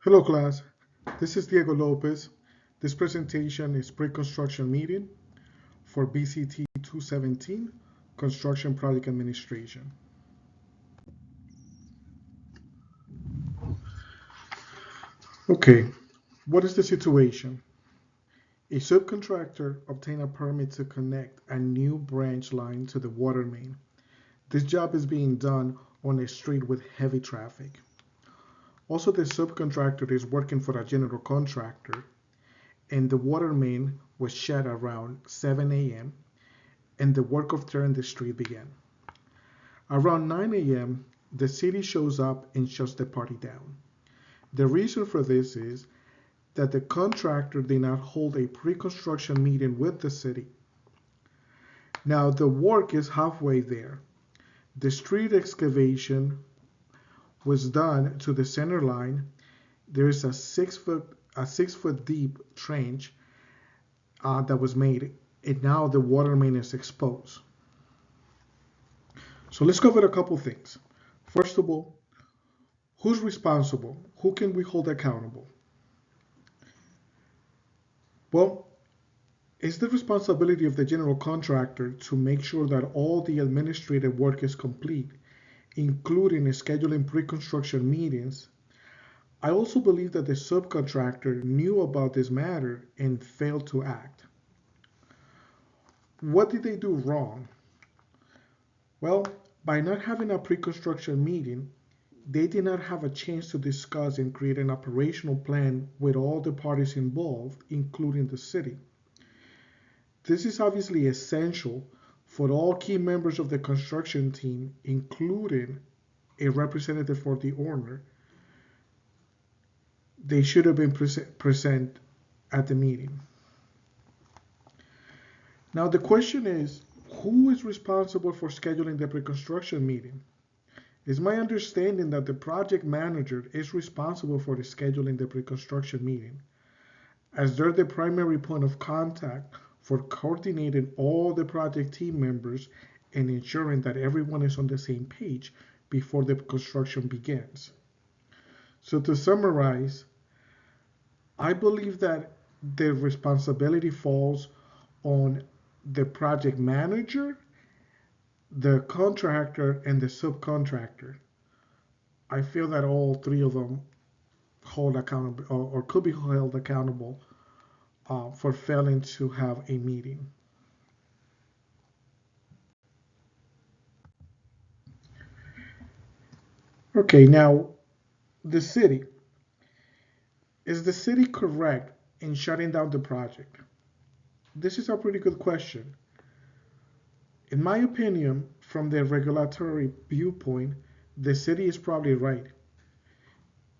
Hello class, this is Diego Lopez. This presentation is pre-construction meeting for BCT 217, Construction Project Administration. Okay, what is the situation? A subcontractor obtained a permit to connect a new branch line to the water main. This job is being done on a street with heavy traffic. Also, the subcontractor is working for a general contractor, and the water main was shut around 7 a.m. and the work of tearing the street began. Around 9 a.m., the city shows up and shuts the party down. The reason for this is that the contractor did not hold a pre-construction meeting with the city. Now the work is halfway there. The street excavation was done to the center line. There is a 6 foot deep trench that was made, and now the water main is exposed. So let's cover a couple things. First of all, who's responsible? Who can we hold accountable? Well, it's the responsibility of the general contractor to make sure that all the administrative work is complete, including scheduling pre-construction meetings. I also believe that the subcontractor knew about this matter and failed to act. What did they do wrong? Well, by not having a pre-construction meeting, they did not have a chance to discuss and create an operational plan with all the parties involved, including the city. This is obviously essential for all key members of the construction team, including a representative for the owner. They should have been present at the meeting. Now the question is, who is responsible for scheduling the pre-construction meeting? It's my understanding that the project manager is responsible for the scheduling the pre-construction meeting, as they're the primary point of contact for coordinating all the project team members and ensuring that everyone is on the same page before the construction begins. So to summarize, I believe that the responsibility falls on the project manager, the contractor, and the subcontractor. I feel that all three of them hold accountable or could be held accountable for failing to have a meeting. Okay, now the city. Is the city correct in shutting down the project? This is a pretty good question. In my opinion, from the regulatory viewpoint, the city is probably right.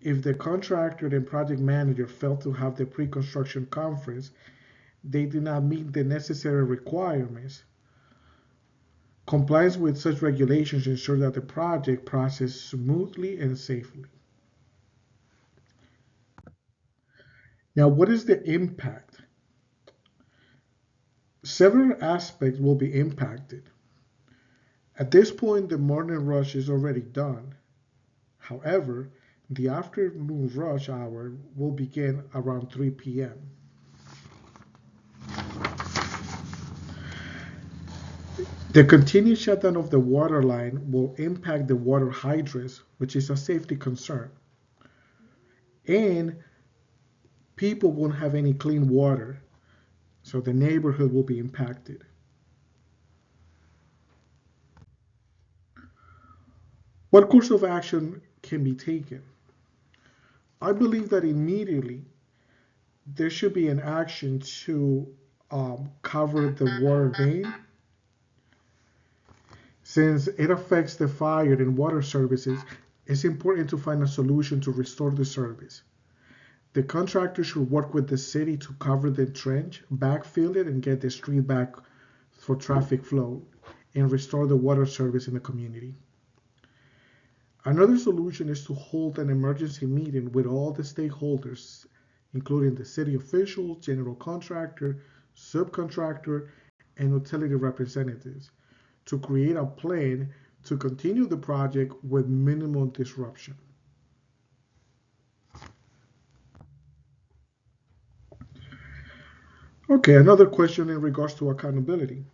If the contractor and project manager failed to have the pre-construction conference, they did not meet the necessary requirements. Compliance with such regulations ensure that the project processes smoothly and safely. Now, what is the impact? Several aspects will be impacted. At this point, the morning rush is already done. However, the afternoon rush hour will begin around 3 p.m. The continued shutdown of the water line will impact the water hydrants, which is a safety concern. And people won't have any clean water, so the neighborhood will be impacted. What course of action can be taken? I believe that immediately there should be an action to cover the water main, since it affects the fire and water services. It's important to find a solution to restore the service. The contractor should work with the city to cover the trench, backfill it, and get the street back for traffic flow and restore the water service in the community. Another solution is to hold an emergency meeting with all the stakeholders, including the city officials, general contractor, subcontractor, and utility representatives, to create a plan to continue the project with minimal disruption. Okay, another question in regards to accountability.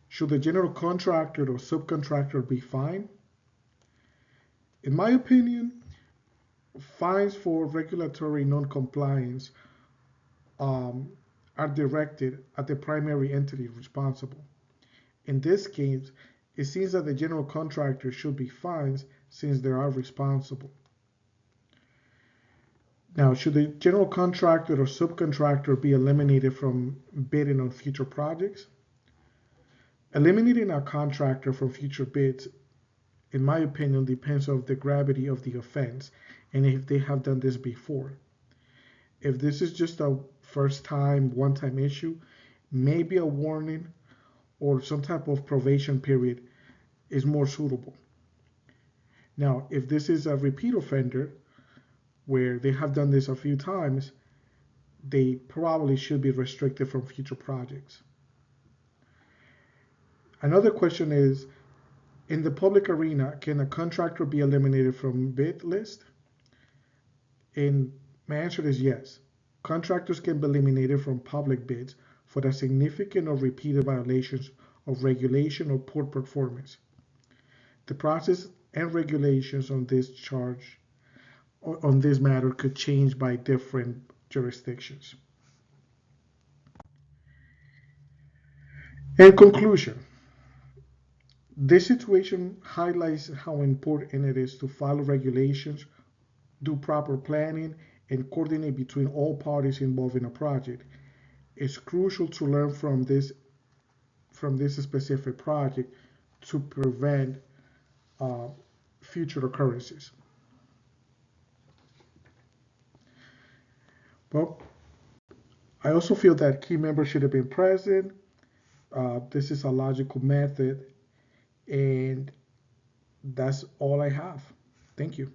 Should the general contractor or subcontractor be fined? In my opinion, fines for regulatory non-compliance um, are directed at the primary entity responsible. In this case, it seems that the general contractor should be fined since they are responsible. Now, should the general contractor or subcontractor be eliminated from bidding on future projects? Eliminating a contractor from future bids, in my opinion, depends on the gravity of the offense and if they have done this before. If this is just a first time, one time issue, maybe a warning or some type of probation period is more suitable. Now, if this is a repeat offender where they have done this a few times, they probably should be restricted from future projects. Another question is, in the public arena, can a contractor be eliminated from bid list? And my answer is yes. Contractors can be eliminated from public bids for the significant or repeated violations of regulation or poor performance. The process and regulations on this matter could change by different jurisdictions. In conclusion, this situation highlights how important it is to follow regulations, do proper planning, and coordinate between all parties involved in a project. It's crucial to learn from this specific project to prevent uh, future occurrences. Well, I also feel that key members should have been present. This is a logical method, and that's all I have. Thank you.